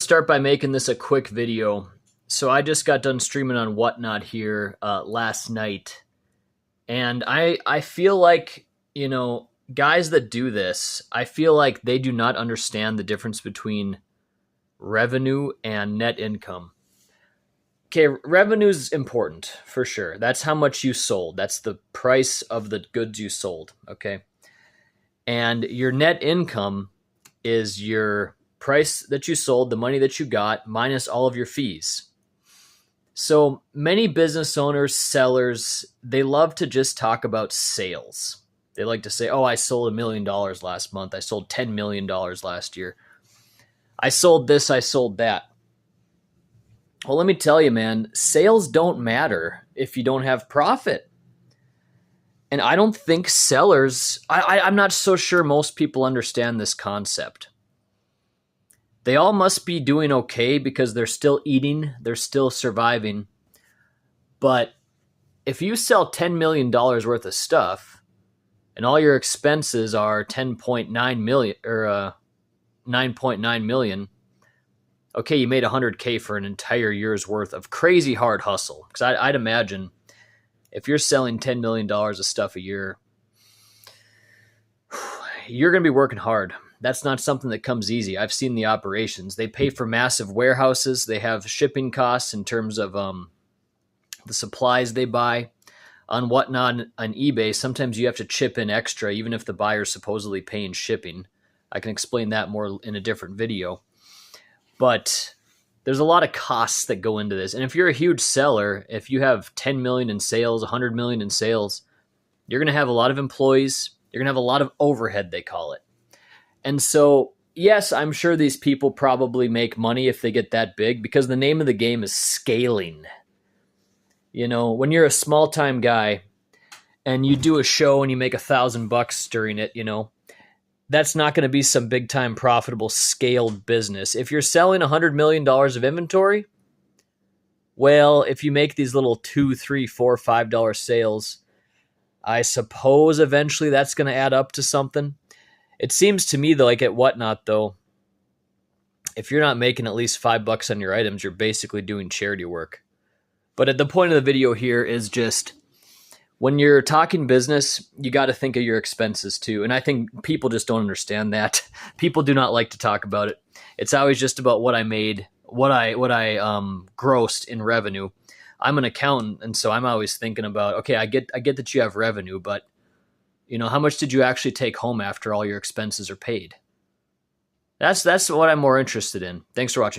start by making this a quick video. So I just got done streaming on Whatnot here last night, and I feel like, guys that do this, I feel like they do not understand the difference between revenue and net income. Okay, revenue is important for sure. That's how much you sold. That's the price of the goods you sold. Okay, and your net income is your price that you sold, the money that you got, minus all of your fees. So many business owners, sellers, they love to just talk about sales. They like to say, oh, I sold $1 million last month. I sold $10 million last year. I sold this, I sold that. Well, let me tell you, man, sales don't matter if you don't have profit. And I don't think sellers, I'm not so sure most people understand this concept. They all must be doing okay because they're still eating, they're still surviving. But if you sell $10 million worth of stuff and all your expenses are 10.9 million or 9.9 million, okay, you made 100K for an entire year's worth of crazy hard hustle. Because I'd imagine if you're selling $10 million of stuff a year, you're going to be working hard. That's not something that comes easy. I've seen the operations. They pay for massive warehouses. They have shipping costs in terms of the supplies they buy. On Whatnot, on eBay, sometimes you have to chip in extra, even if the buyer's supposedly paying shipping. I can explain that more in a different video. But there's a lot of costs that go into this. And if you're a huge seller, if you have 10 million in sales, 100 million in sales, you're going to have a lot of employees. You're going to have a lot of overhead, they call it. And so, yes, I'm sure these people probably make money if they get that big because the name of the game is scaling. When you're a small-time guy and you do a show and you make $1,000 during it, that's not going to be some big-time profitable scaled business. If you're selling $100 million of inventory, well, if you make these little $2, $3, $4, $5 sales, I suppose eventually that's going to add up to something. It seems to me, though, like at Whatnot, though, if you're not making at least $5 on your items, you're basically doing charity work. But at the point of the video here is just when you're talking business, you got to think of your expenses too. And I think people just don't understand that. People do not like to talk about it. It's always just about what I made, what I grossed in revenue. I'm an accountant, and so I'm always thinking about, okay, I get that you have revenue, but how much did you actually take home after all your expenses are paid? That's what I'm more interested in. Thanks for watching.